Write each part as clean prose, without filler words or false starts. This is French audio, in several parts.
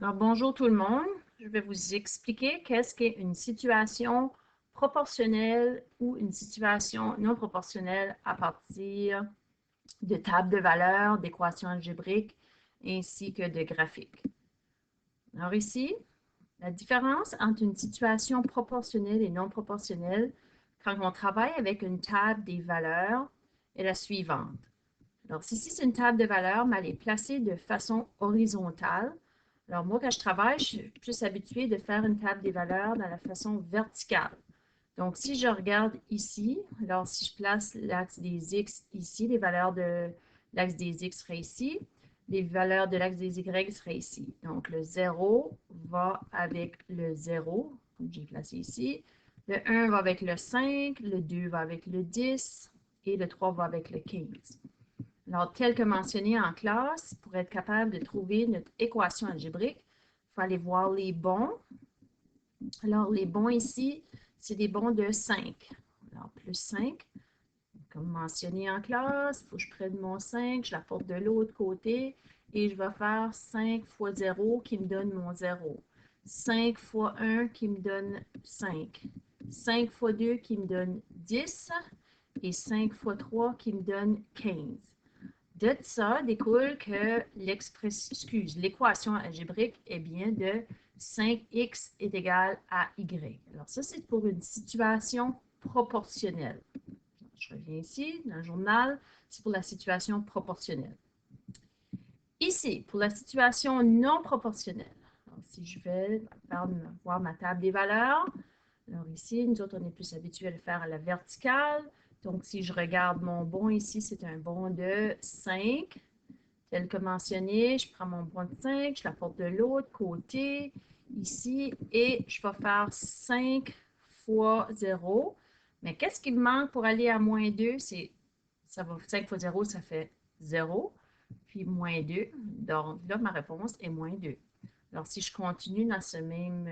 Alors, bonjour tout le monde. Je vais vous expliquer qu'est-ce qu'est une situation proportionnelle ou une situation non proportionnelle à partir de tables de valeurs, d'équations algébriques ainsi que de graphiques. Alors ici, la différence entre une situation proportionnelle et non proportionnelle quand on travaille avec une table des valeurs est la suivante. Alors, si c'est une table de valeurs, mais elle est placée de façon horizontale. Alors, moi, quand je travaille, je suis plus habituée de faire une table des valeurs dans la façon verticale. Donc, si je regarde ici, alors si je place l'axe des X ici, les valeurs de l'axe des X seraient ici, les valeurs de l'axe des Y seraient ici. Donc, le 0 va avec le 0, comme j'ai placé ici. Le 1 va avec le 5, le 2 va avec le 10 et le 3 va avec le 15. Alors, tel que mentionné en classe, pour être capable de trouver notre équation algébrique, il faut aller voir les bons. Alors, les bons ici, c'est des bons de 5. Alors, plus 5, comme mentionné en classe, il faut que je prenne mon 5, je l'apporte de l'autre côté et je vais faire 5 fois 0 qui me donne mon 0. 5 fois 1 qui me donne 5. 5 fois 2 qui me donne 10 et 5 fois 3 qui me donne 15. De ça découle que l'équation algébrique est bien de 5x est égal à y. Alors ça, c'est pour une situation proportionnelle. Je reviens ici, dans le journal, c'est pour la situation proportionnelle. Ici, pour la situation non proportionnelle, alors, si je vais voir ma table des valeurs, alors ici, nous autres, on est plus habitués à le faire à la verticale. Donc, si je regarde mon bon ici, c'est un bon de 5. Tel que mentionné, je prends mon bon de 5, je l'apporte de l'autre côté, ici, et je vais faire 5 fois 0. Mais qu'est-ce qui me manque pour aller à moins 2? Ça va, 5 fois 0, ça fait 0, puis moins 2. Donc là, ma réponse est moins 2. Alors, si je continue dans cette même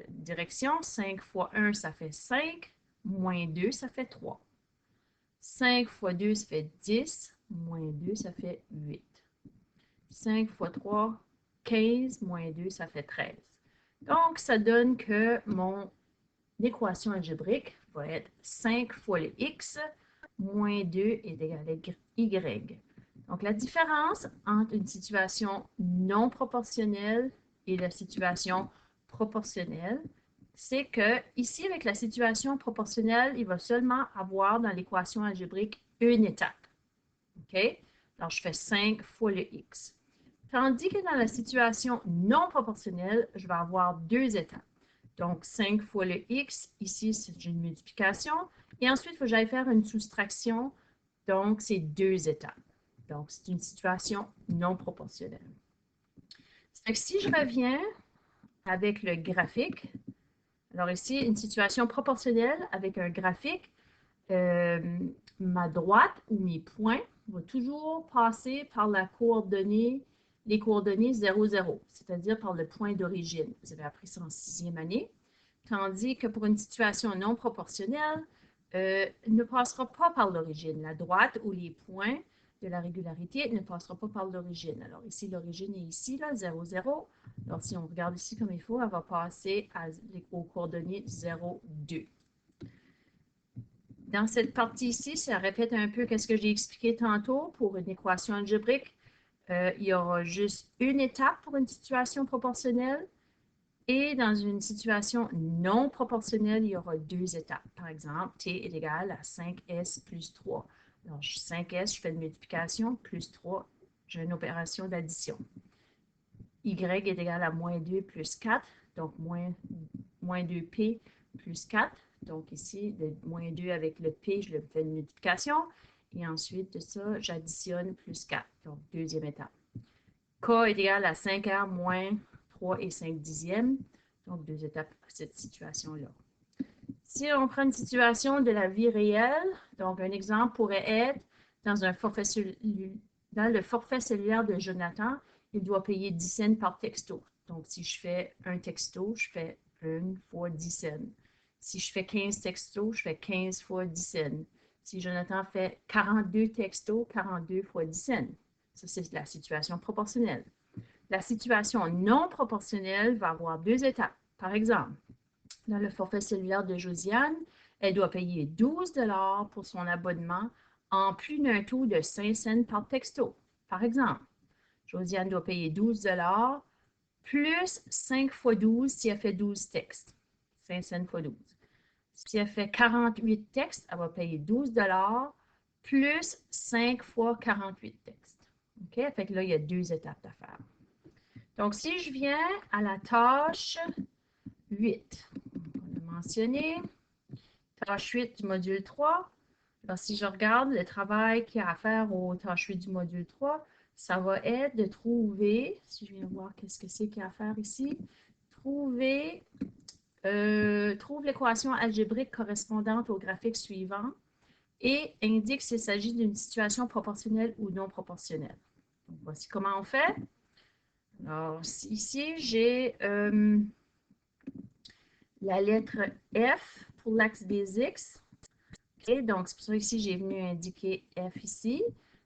direction, 5 fois 1, ça fait 5, moins 2, ça fait 3. 5 fois 2, ça fait 10, moins 2, ça fait 8. 5 fois 3, 15, moins 2, ça fait 13. Donc, ça donne que mon équation algébrique va être 5 fois le x moins 2 est égal à y. Donc, la différence entre une situation non proportionnelle et la situation proportionnelle, c'est que ici, avec la situation proportionnelle, il va seulement avoir dans l'équation algébrique une étape. OK? Alors, je fais 5 fois le x. Tandis que dans la situation non proportionnelle, je vais avoir deux étapes. Donc, 5 fois le x, ici, c'est une multiplication. Et ensuite, il faut que j'aille faire une soustraction. Donc, c'est deux étapes. Donc, c'est une situation non proportionnelle. C'est que si je reviens avec le graphique, alors ici, une situation proportionnelle avec un graphique, ma droite ou mes points vont toujours passer par les coordonnées 0, 0, c'est-à-dire par le point d'origine. Vous avez appris ça en sixième année. Tandis que pour une situation non proportionnelle, ne passera pas par l'origine. La droite ou les points de la régularité ne passera pas par l'origine. Alors ici, l'origine est ici, là, 0, 0. Alors si on regarde ici comme il faut, elle va passer aux coordonnées 0, 2. Dans cette partie ici, ça répète un peu ce que j'ai expliqué tantôt pour une équation algébrique. Il y aura juste une étape pour une situation proportionnelle et dans une situation non proportionnelle, il y aura deux étapes. Par exemple, t est égal à 5s plus 3. Alors, 5s, je fais une multiplication, plus 3, j'ai une opération d'addition. Y est égal à moins 2 plus 4, donc moins 2p plus 4. Donc ici, le moins 2 avec le p, je le fais une multiplication. Et ensuite de ça, j'additionne plus 4. Donc, deuxième étape. K est égal à 5r moins 3 et 5 dixièmes. Donc, deux étapes à cette situation-là. Si on prend une situation de la vie réelle, donc un exemple pourrait être dans le forfait cellulaire de Jonathan, il doit payer 10 cents par texto. Donc, si je fais un texto, je fais 1 fois 10 cents. Si je fais 15 textos, je fais 15 fois 10 cents. Si Jonathan fait 42 textos, 42 fois 10 cents. Ça, c'est la situation proportionnelle. La situation non proportionnelle va avoir deux étapes. Par exemple, dans le forfait cellulaire de Josiane, elle doit payer 12 $ pour son abonnement en plus d'un taux de 5 cents par texto. Par exemple, Josiane doit payer 12 $ plus 5 fois 12 si elle fait 12 textes. 5 cents fois 12. Si elle fait 48 textes, elle va payer 12 $ plus 5 fois 48 textes. OK? Fait que là, il y a deux étapes à faire. Donc, si je viens à la tâche 8, on a mentionné, tâche 8 du module 3. Alors, si je regarde le travail qu'il y a à faire aux tâches 8 du module 3, ça va être de trouver, si je viens voir qu'est-ce que c'est qu'il y a à faire ici, trouve l'équation algébrique correspondante au graphique suivant et indique s'il s'agit d'une situation proportionnelle ou non proportionnelle. Donc, voici comment on fait. Alors, ici, j'ai la lettre F pour l'axe des X. Okay, donc, c'est pour ça ici, j'ai venu indiquer F ici.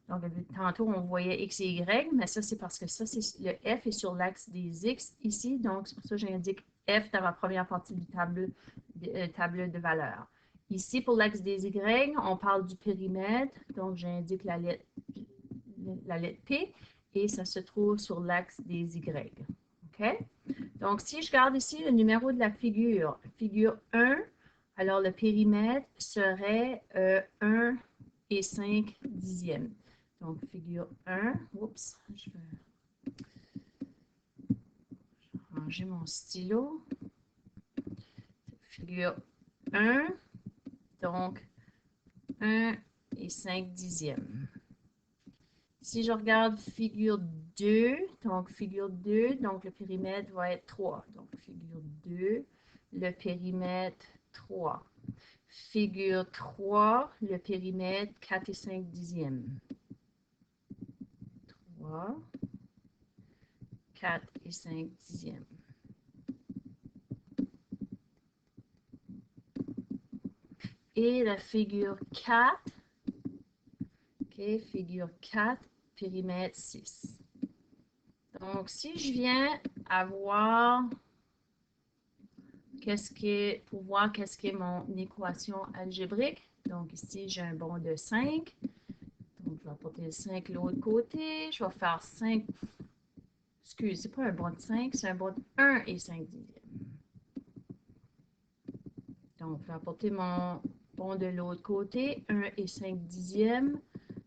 Donc, tantôt, on voyait X et Y, mais ça, c'est parce que ça, le F est sur l'axe des X ici. Donc, c'est pour ça que j'indique F dans la première partie du tableau de valeurs. Ici, pour l'axe des Y, on parle du périmètre. Donc, j'indique la lettre P et ça se trouve sur l'axe des Y. OK? Donc, si je garde ici le numéro de la figure 1, alors le périmètre serait 1 et 5 dixièmes. Donc, figure 1, oups, je vais ranger mon stylo. Figure 1, donc 1 et 5 dixièmes. Si je regarde figure 2, donc le périmètre va être 3. Donc, figure 2, le périmètre 3. Figure 3, le périmètre 4 et 5 dixièmes. 3, 4 et 5 dixièmes. Et la figure 4, OK, figure 4, périmètre 6. Donc, si je viens avoir pour voir qu'est-ce qui est mon équation algébrique, donc ici, j'ai un bond de 5. Donc, je vais apporter le 5 de l'autre côté. Je vais faire 5. Excusez, c'est pas un bond de 5, c'est un bond de 1 et 5 dixièmes. Donc, je vais apporter mon bond de l'autre côté. 1 et 5 dixièmes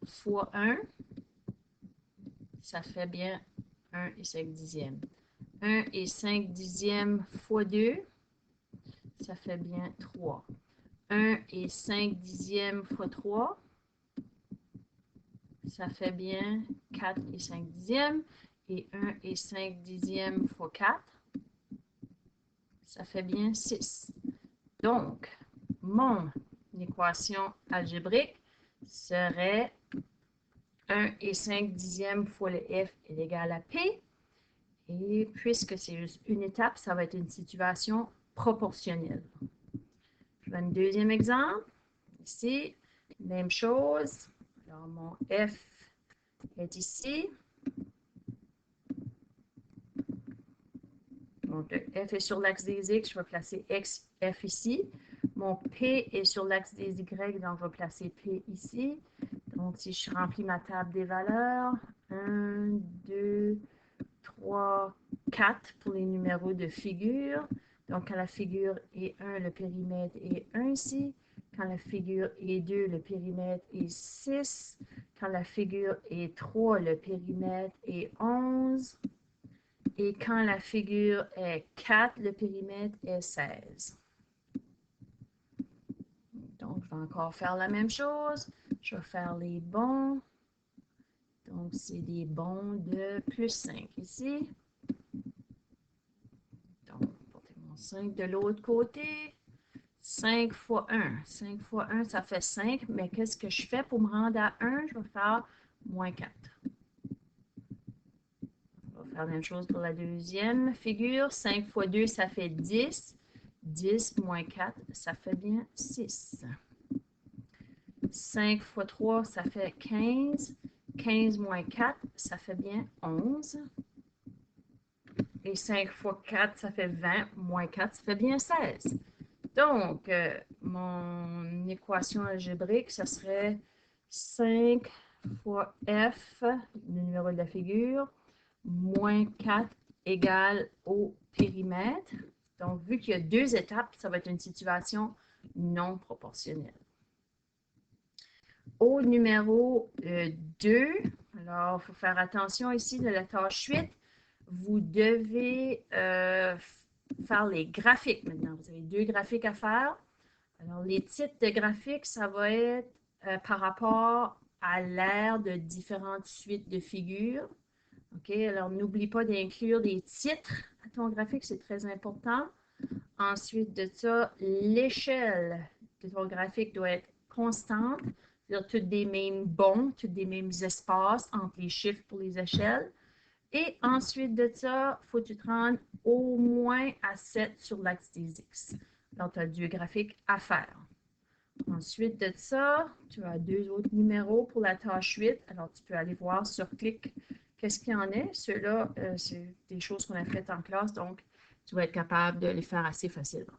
fois 1. Ça fait bien 1 et 5 dixièmes. 1 et 5 dixièmes fois 2. Ça fait bien 3. 1 et 5 dixièmes fois 3. Ça fait bien 4 et 5 dixièmes. Et 1 et 5 dixièmes fois 4. Ça fait bien 6. Donc, mon équation algébrique serait 1 et 5 dixièmes fois le F est égal à P. Et puisque c'est juste une étape, ça va être une situation proportionnelle. Je vais un deuxième exemple. Ici, même chose. Alors, mon F est ici. Donc, le F est sur l'axe des X, je vais placer F ici. Mon P est sur l'axe des Y, donc je vais placer P ici. Donc, si je remplis ma table des valeurs, 1, 2, 3, 4 pour les numéros de figure. Donc, quand la figure est 1, le périmètre est 1 ici. Quand la figure est 2, le périmètre est 6. Quand la figure est 3, le périmètre est 11. Et quand la figure est 4, le périmètre est 16. Donc, je vais encore faire la même chose. Je vais faire les bonds. Donc, c'est des bonds de plus 5 ici. Donc, portez mon 5 de l'autre côté. 5 fois 1. 5 fois 1, ça fait 5. Mais qu'est-ce que je fais pour me rendre à 1? Je vais faire moins 4. On va faire la même chose pour la deuxième figure. 5 fois 2, ça fait 10. 10 moins 4, ça fait bien 6. 5 fois 3, ça fait 15. 15 moins 4, ça fait bien 11. Et 5 fois 4, ça fait 20. Moins 4, ça fait bien 16. Donc, mon équation algébrique, ça serait 5 fois f, le numéro de la figure, moins 4 égale au périmètre. Donc, vu qu'il y a deux étapes, ça va être une situation non proportionnelle. Au numéro 2, alors il faut faire attention ici de la tâche 8. Vous devez faire les graphiques maintenant. Vous avez deux graphiques à faire. Alors, les titres de graphiques, ça va être par rapport à l'ère de différentes suites de figures. OK? Alors, n'oublie pas d'inclure des titres à ton graphique, c'est très important. Ensuite de ça, l'échelle de ton graphique doit être constante, c'est-à-dire toutes des mêmes bons, toutes des mêmes espaces entre les chiffres pour les échelles. Et ensuite de ça, il faut que tu te rendes au moins à 7 sur l'axe des X. Donc, tu as deux graphiques à faire. Ensuite de ça, tu as deux autres numéros pour la tâche 8. Alors, tu peux aller voir sur Clic qu'est-ce qu'il y en est. Ceux-là, c'est des choses qu'on a faites en classe, donc tu vas être capable de les faire assez facilement.